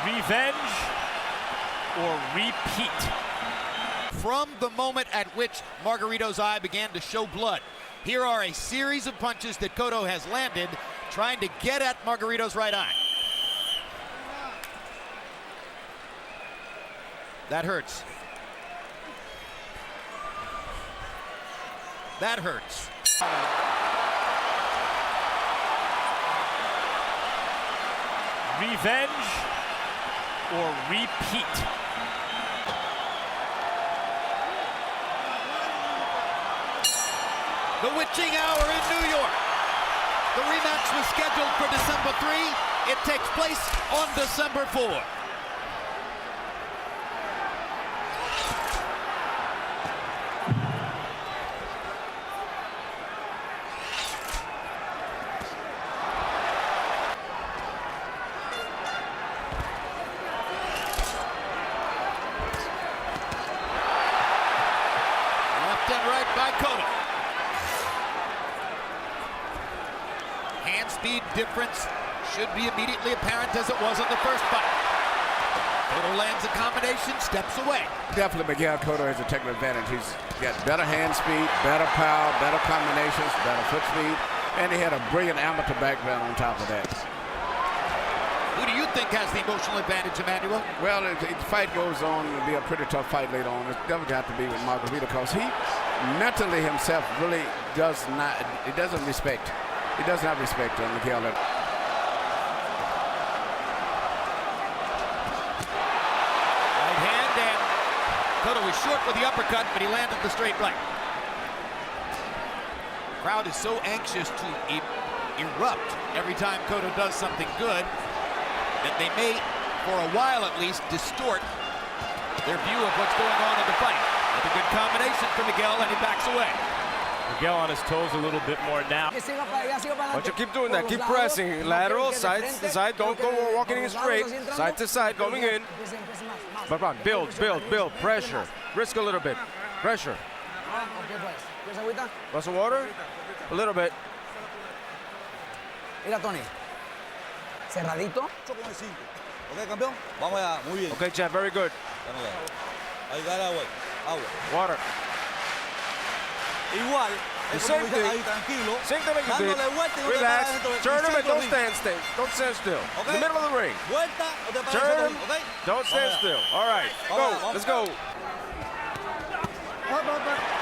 Revenge or repeat? From the moment at which Margarito's eye began to show blood, here are a series of punches that Cotto has landed, trying to get at Margarito's right eye. That hurts. That hurts. Revenge or repeat? The witching hour in New York. The rematch was scheduled for December 3. It takes place on December 4. Left and right by Cotto. Hand speed difference should be immediately apparent as it was in the first fight. Cotto lands a combination, steps away. Definitely Miguel Cotto has a technical advantage. He's got better hand speed, better power, better combinations, better foot speed, and he had a brilliant amateur background on top of that. Who do you think has the emotional advantage, Emmanuel? Well, if the fight goes on, it'll be a pretty tough fight later on. It's definitely got to be with Margarito because he mentally himself really does not, he doesn't respect. He does not respect Miguel. Right hand, and Cotto was short with the uppercut, but he landed the straight right. Crowd is so anxious to erupt every time Cotto does something good that they may, for a while at least, distort their view of what's going on in the fight. With a good combination for Miguel, and he backs away. Miguel on his toes a little bit more now. But you keep doing that. Keep pressing. Lateral, side to side. Don't go walking in straight. Side to side, going in. But run. Build. Pressure. Risk a little bit. Pressure. Want some water? A little bit. Mira, Tony. Cerradito. Ok, campeón. Vamos allá. Muy bien. Okay, champ. Very good. Ahí gana agua. Agua. Water. Igual. The same thing. Ahí, tranquilo. Same thing like you did. Dándole vuelta y no te Relax. paras dentro del Turn him and don't ring. stand still. Don't stand still. Okay. In the middle of the ring. Vuelta o te paras Turn dentro him. del ring, okay? Don't stand still. All right. Go. Let's go.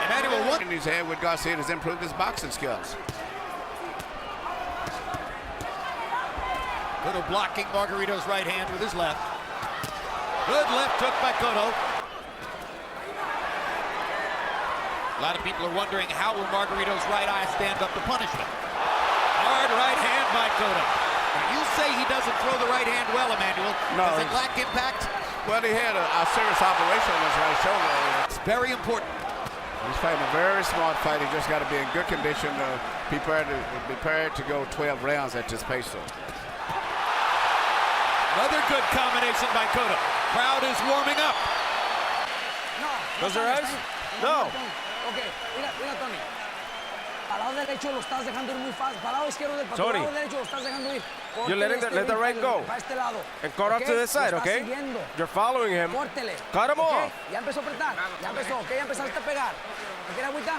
Emmanuel won. In his head with Garcia has improved his boxing skills. Cotto blocking Margarito's right hand with his left. Good left hook by Cotto. A lot of people are wondering how will Margarito's right eye stand up to punishment. Hard right hand by Cotto. You say he doesn't throw the right hand well, Emmanuel. No, Does it lack impact? Well, he had a serious operation on his right shoulder. It's very important. He's fighting a very smart fight. He just got to be in good condition, prepared to go 12 rounds at this pace. Another good combination by Cotto. Crowd is warming up. Close your eyes. No. Ok, mira, Tony. Para lado derecho lo estás dejando ir muy fácil. Para lado izquierdo del Tony. lado derecho lo estás dejando ir. You're letting let the right go. Para este lado. And cut off to this side, okay? You're following him. Córtele. Cut him off. Ya empezó a apretar. Ya empezó, ok, ya empezaste a pegar. ¿Me quieres agüita?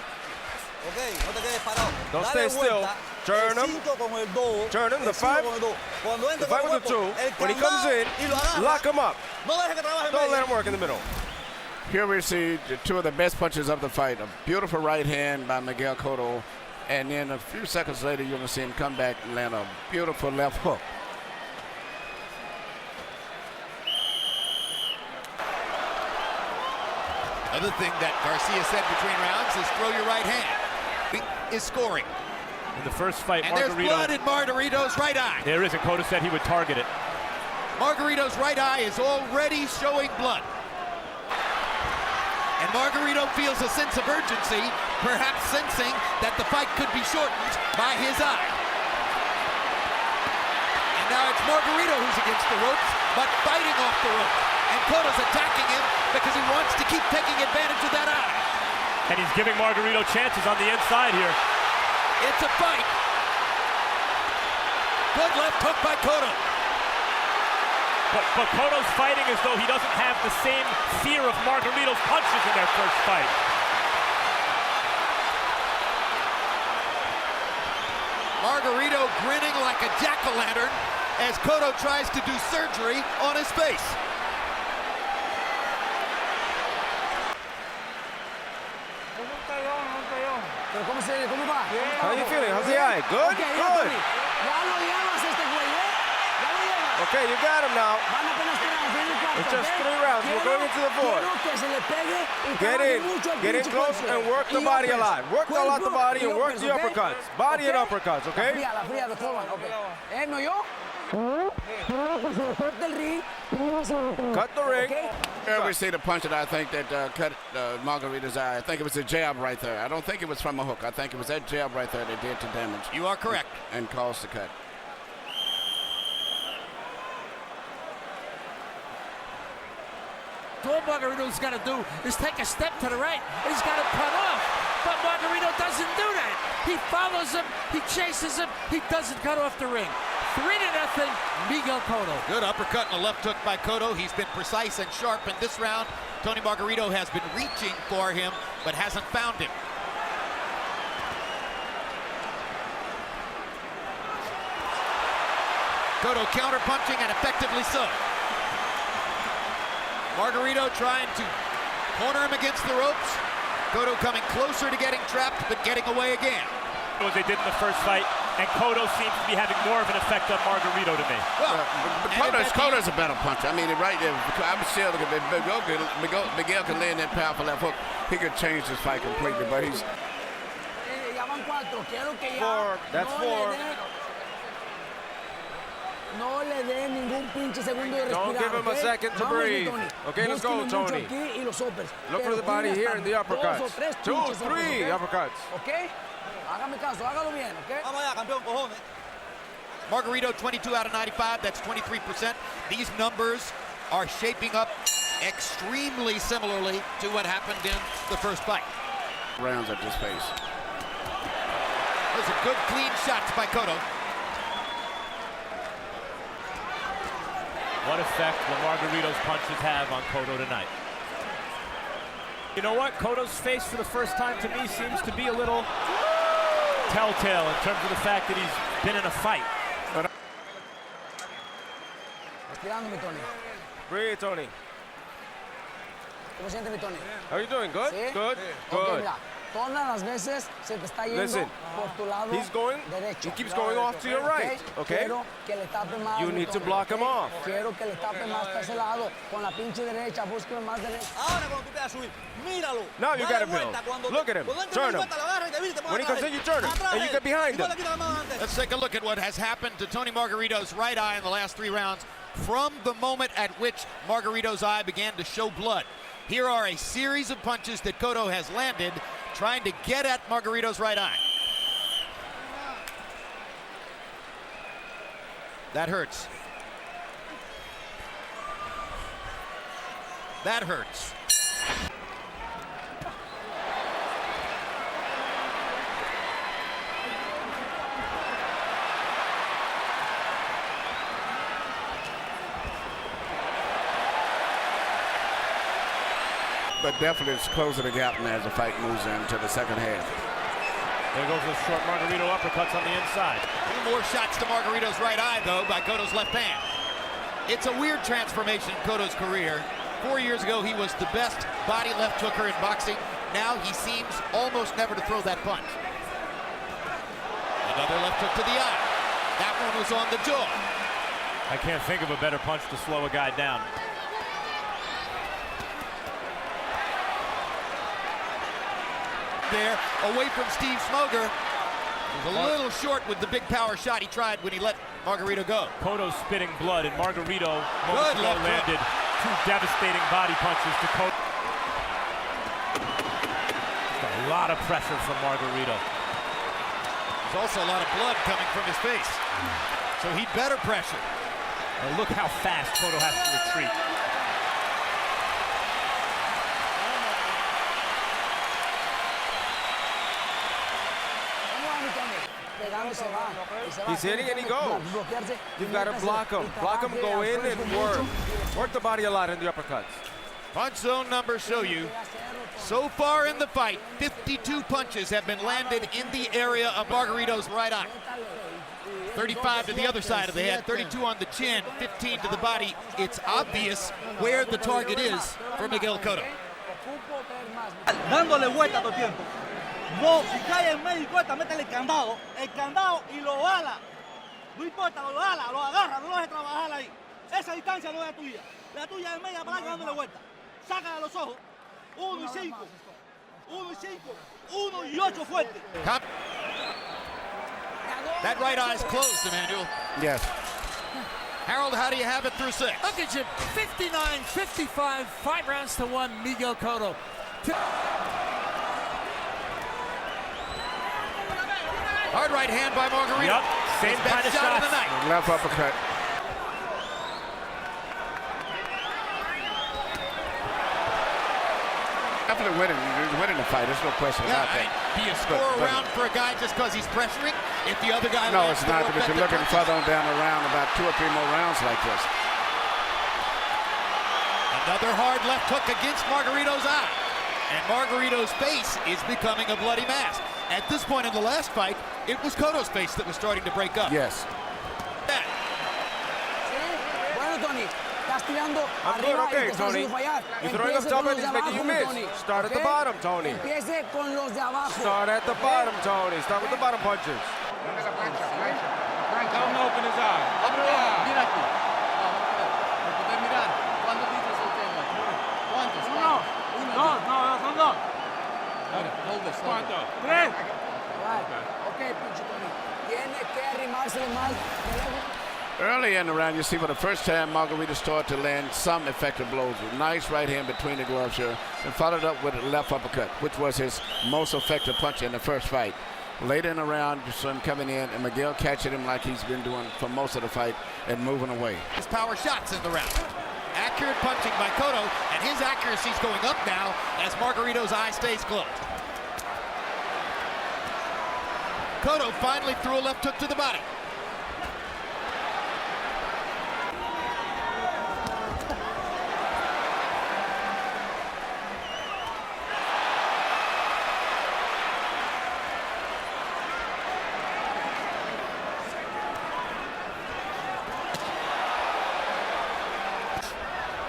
Ok, no te quedes parado. Don't Dale stay still. vuelta, Turn el him. 5 con el 2. Turn him, the el 5 5. con el 2. Cuando entre The fight con with the el 2. cuerpo, el When he comes candado in, y lo agarra. lock him up. No dejes que trabaje en Don't medio. let him work in the middle. Here we see two of the best punches of the fight. A beautiful right hand by Miguel Cotto, and then a few seconds later you're going to see him come back and land a beautiful left hook. Another thing that Garcia said between rounds is throw your right hand. Is scoring. In the first fight, And there's blood in Margarito's right eye. There is, and Cotto said he would target it. Margarito's right eye is already showing blood. And Margarito feels a sense of urgency, perhaps sensing that the fight could be shortened by his eye. And now it's Margarito who's against the ropes, but fighting off the ropes. And Cotto's attacking him because he wants to keep taking advantage of that eye. And he's giving Margarito chances on the inside here. It's a fight. Good left hook by Cotto. But Cotto's fighting as though he doesn't have the same fear of Margarito's punches in their first fight. Margarito grinning like a jack-o'-lantern as Cotto tries to do surgery on his face. Pero ¿cómo va? How you feeling? How's the eye? Good? Okay, Good. Ya lo llevas este güey, ¿eh? Ya lo llevas. Okay, you got him now. Van apenas 3 rounds, viene el cuarto, It's just ¿ok? 3 rounds. We're going into the fourth. Quiero que se le pegue y Get trabaje in. mucho el Get in pinche close cuerpo. and work the Y body a uppers. lot. Work a lot the Cuerpo body y and work uppers, the ¿ok? uppercuts. Body and ¿Ok? uppercuts, La okay? fría, the full one, okay. ¿Me oyó? Corta el ring. Cut the ring. Okay. Here we see the punch that I think that cut Margarito's eye. I think it was a jab right there. I don't think it was from a hook. I think it was that jab right there that did the damage. You are correct. And caused the cut. All Margarito's got to do is take a step to the right, and he's got to cut off. But Margarito doesn't do that. He follows him, he chases him, he doesn't cut off the ring. 3-0, Miguel Cotto. Good uppercut and a left hook by Cotto. He's been precise and sharp in this round. Tony Margarito has been reaching for him, but hasn't found him. Cotto counter-punching and effectively so. Margarito trying to corner him against the ropes. Cotto coming closer to getting trapped, but getting away again. As they did in the first fight, and Cotto seems to be having more of an effect on Margarito to me. Well, But Cotto's a better puncher. I mean, right there, I'm still looking at Miguel can land that powerful left hook. He could change this fight completely, but he's... Ya van 4. Quiero que ya Four. That's no four. No le dé ningún pinche segundo de respirar. Don't give him a ¿ok? second to Vamos, breathe. Tony. Okay, let's go, Búsquenle mucho Tony. aquí y los uppers. Look for Pero the body tiene here in the hasta 2 o uppercuts. 3 2, pinches 3 uppers, ¿ok? uppercuts. ¿Ok? Hágame caso, hágalo bien, ¿ok? Vamos allá, campeón, cojones. Margarito 22 out of 95, that's 23%. These numbers are shaping up extremely similarly to what happened in the first fight. rounds at this pace. Those are good, clean shots by Cotto. What effect will Margarito's punches have on Cotto tonight? You know what? Cotto's face for the first time to me seems to be a little telltale in terms of the fact that he's been in a fight. Respirando, mi Tony. Breathe, Tony. ¿Cómo siente, mi Tony? How you doing? Good? ¿Sí? Good? Ok, Good. mira, todas las veces se te está yendo Listen, por tu lado he's going, derecho. he keeps going off to your right, okay? Quiero que le tape más, You mi need to Tony, block ¿ok? him off. Quiero que le tape más para ese lado, con la pinche derecha, búsquelo más derecha. Ahora cuando tú te vas a subir, míralo. Now you Dale gotta vuelta. build. Cuando Look at him. cuando entra Turn la him. vuelta, lo agarra y te vira y te pone When he atrás comes in, de you él. turn him, Atrás and de you él. get behind Y tú him. le quitas la mano antes. Let's take a look at what has happened to Tony Margarito's right eye in the last 3 rounds from the moment at which Margarito's eye began to show blood. Here are a series of punches that Cotto has landed trying to get at Margarito's right eye. That hurts. That hurts. But definitely it's closing the gap now as the fight moves into the second half. There goes those short Margarito uppercuts on the inside. 2 more shots to Margarito's right eye, though, by Cotto's left hand. It's a weird transformation in Cotto's career. 4 years ago, he was the best body left hooker in boxing. Now he seems almost never to throw that punch. Another left hook to the eye. That one was on the jaw. I can't think of a better punch to slow a guy down. There, away from Steve Smoger. He was a little short with the big power shot he tried when he let Margarito go. Cotto's spitting blood, and Margarito moments Good ago left hook. landed 2 devastating body punches to Cotto. A lot of pressure from Margarito. There's also a lot of blood coming from his face. So he'd better pressure. And look how fast Cotto has to retreat. ¿Cómo va, mi Tony? Pegando y se va He's hitting and he goes. You've got to block him. Block him, go in and work. Work the body a lot in the uppercuts. Punch zone numbers show you. So far in the fight, 52 punches have been landed in the area of Margarito's right eye. 35 to the other side of the head, 32 on the chin, 15 to the body. It's obvious where the target is for Miguel Cotto. Dándole vuelta todo el tiempo. No, si cae en medio y corta, métele el candado y lo ala. No importa, lo ala, lo agarra, no lo deje trabajar ahí. Esa distancia no es la tuya. La tuya es media para dándole vuelta. Saca de los ojos. 1 y 5. 1 y 5. 1 y 8 fuerte. That right eye's closed, Emmanuel. Yes. Harold, how do you have it through 6? Look at you, 59-55, 5 rounds to 1, Miguel Cotto. Hard right hand by Margarito. Yep, same His kind best of shot shots. of the night. Left uppercut. Definitely winning. He's winning the fight. There's no question about that. Do you score a round for a guy just because he's pressuring? If the other guy No, lands it's not. more Because you're looking effective further on down the round, about 2 or 3 more rounds like this. Another hard left hook against Margarito's eye. And Margarito's face is becoming a bloody mass. At this point in the last fight, it was Cotto's face that was starting to break up. Yes. That. Bueno, Tony, estás tirando I'm good, arriba y okay, te estás Tony. haciendo fallar. You're throwing up Empiece top con and los he's de making you abajo, miss. Tony. Start at the ¿Ok? bottom, Tony. Empiece con los de abajo. Start at the bottom, Tony. Start with the bottom punches. Tell him to open his eye. Open his eye. Mira aquí. Lo puedes mirar. ¿Cuándo dices el tema? ¿Cuántos? Uno. No, son dos. Hold this. ¿Cuántos? Tres. Ok, pinche Tony. Tiene que arrimársele más de lejos. Early in the round, you see for the first time, Margarito started to land some effective blows with nice right hand between the gloves here and followed up with a left uppercut, which was his most effective punch in the first fight. Later in the round, you saw him coming in and Miguel catching him like he's been doing for most of the fight and moving away. His power shots in the round. Accurate punching by Cotto, and his accuracy's going up now as Margarito's eye stays closed. Cotto finally threw a left hook to the body.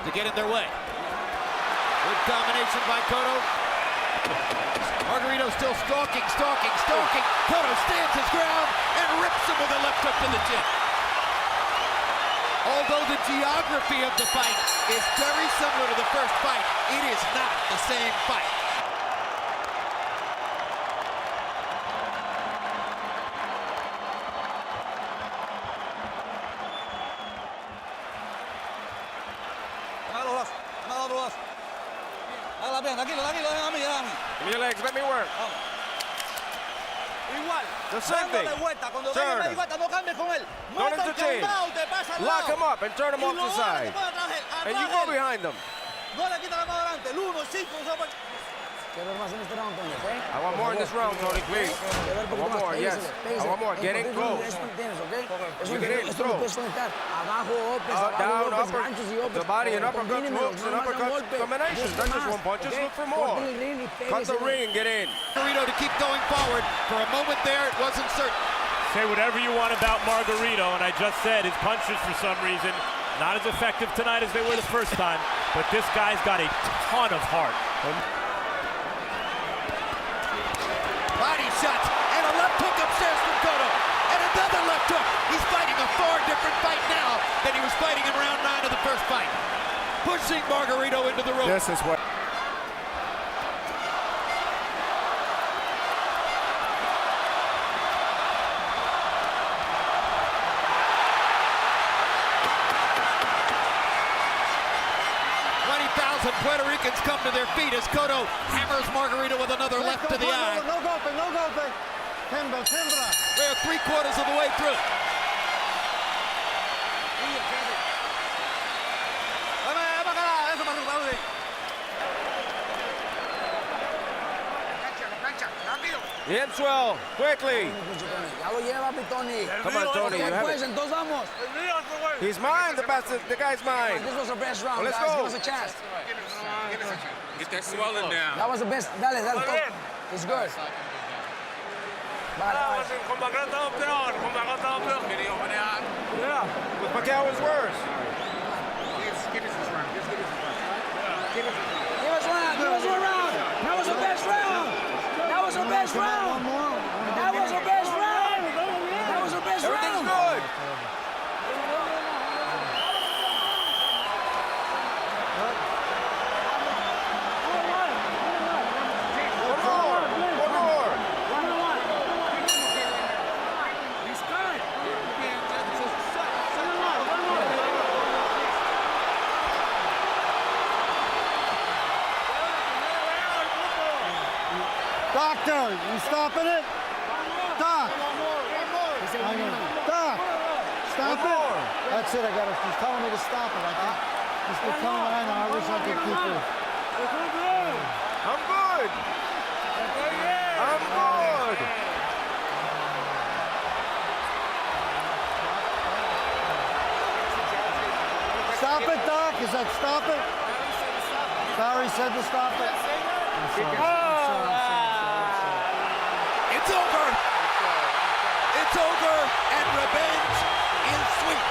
To get in their way. Good combination by Cotto. Margarito still stalking. Cotto stands his ground and rips him with a left hook to the chin. Although the geography of the fight is very similar to the first fight, it is not the same fight. Hágala bien, tranquilo, ven a mí. Give me your legs, let me work. Igual. The same thing. Dándole vuelta. Cuando Turn. venga media vuelta, no cambies con él. Don't Mata el interchange. candado, te pasa al Lock lado. him up and turn him Y off lo the jala, side. te pone atrás, And you atrás go él. behind them. No le quita la mano adelante. El 1, el 5, Quiero ver más en este round, Tony, ¿ok? I want more in this round, Tony, please. Quiero ver un I poquito want más. more, yes. Péguese. I want more. Get in Porque close. Eso no tienes, ¿ok? Eso You no get in, esto throw. no puedes conectar. Abajo, Opes, abajo, Down, Opes, upper, ganchos y Opes. the body and uppercut Combínemelos, hooks no and más de un uppercut golpe. combinations. Busque Not just más, one punch, just ¿ok? look for more. Corte el ring y Cut the péguese. ring and get in. Margarito to keep going forward. For a moment there, it wasn't certain. Say whatever you want about Margarito, and I just said his punches for some reason not as effective tonight as they were the first time, but this guy's got a ton of heart. Body shots and a left hook upstairs from Cotto. And another left hook. He's fighting a far different fight now than he was fighting in round 9 of the first fight. Pushing Margarito into the rope. This is what. Puerto Ricans come to their feet as Cotto hammers Margarito with another left to the eye. No golpe. Tembla. We're 3/4 of the way through. The hips well, quickly. Ya lo lleva, Tony. Come on, Tony, you have Pues, it. entonces vamos. He's mine, the guy's mine. This was our best round, Well, let's guys. go. Give us a chance. Get that swelling down. That was the best. Dale, dale. It's good. Vale, vale. Yeah, with Miguel was worse. Give us one round. Give us one round. That was our best round. That was our best round. That was our best round. That was our best Everything's round. good. One more. Doctor, you stopping it? Doc. Doc. Stop it. That's it. He's telling me to stop it. He's telling me I wish I could keep it. I'm good. I'm good. Stop it, Doc. Is that stop it? Barry said to stop it. I'm sorry. It's over. It's over, and revenge is sweet.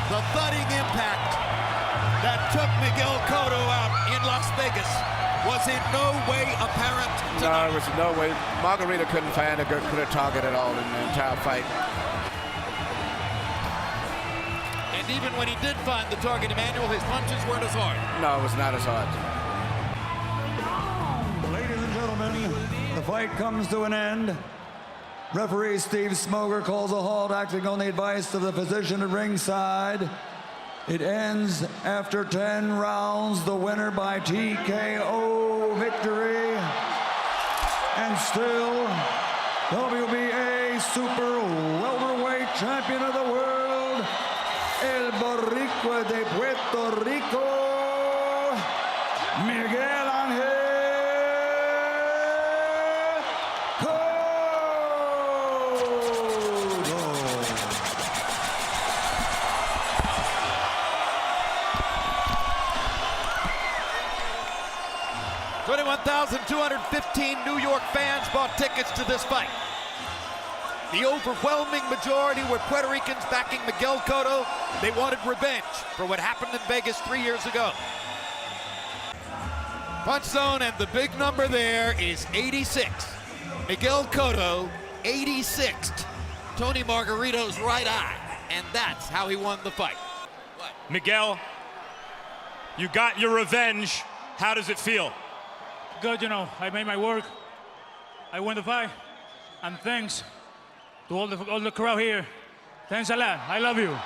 The thudding impact that took Miguel Cotto out in Las Vegas was in no way apparent No, tonight. there was no way. Margarito couldn't find a good clear target at all in the entire fight. And even when he did find the target, Emmanuel, his punches weren't as hard. No, it was not as hard. Ladies and gentlemen, the fight comes to an end. Referee Steve Smoger calls a halt, acting on the advice of the physician at ringside. It ends after 10 rounds. The winner by TKO victory. And still, WBA Super Welterweight Champion of the World, El Boricua de Puerto Rico, Miguel Ángel Cotto. $21,215 New York fans bought tickets to this fight. The overwhelming majority were Puerto Ricans backing Miguel Cotto. They wanted revenge for what happened in Vegas 3 years ago. Punch zone, and the big number there is 86. Miguel Cotto, 86th. Tony Margarito's right eye, and that's how he won the fight. Miguel, you got your revenge. How does it feel? Good, you know, I made my work. I won the fight, and thanks to all the crowd here. Thanks a lot. I love you.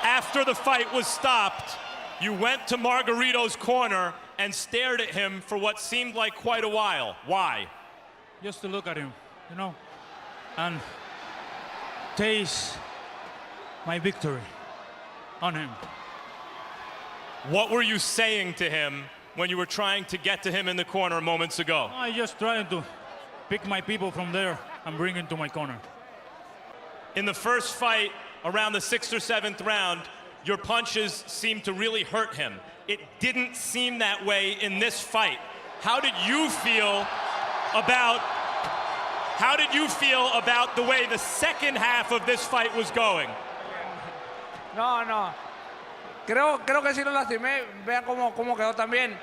After the fight was stopped, you went to Margarito's corner and stared at him for what seemed like quite a while. Why? Just to look at him, you know, and taste my victory on him. What were you saying to him when you were trying to get to him in the corner moments ago? I just trying to pick my people from there and bring them to my corner. In the first fight, around the 6th or 7th round, your punches seemed to really hurt him. It didn't seem that way in this fight. How did you feel about the way the second half of this fight was going? No. Creo que sí lo lastimé. Vea cómo quedó también.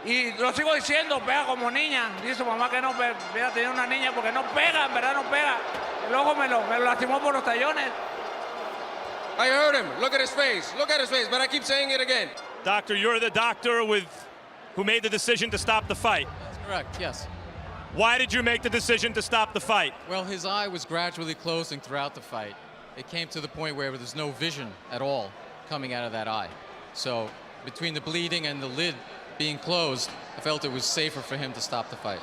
Y lo sigo diciendo, pega como niña. Dice su mamá que no hubiera tenido una niña porque no pega, en verdad no pega. El ojo me lo lastimó por los tallones. I heard him. Look at his face. Look at his face. But I keep saying it again. Doctor, you're the doctor who made the decision to stop the fight. That's correct, yes. Why did you make the decision to stop the fight? Well, his eye was gradually closing throughout the fight. it came to the point where there's no vision at all coming out of that eye. So between the bleeding and the lid being closed, I felt it was safer for him to stop the fight.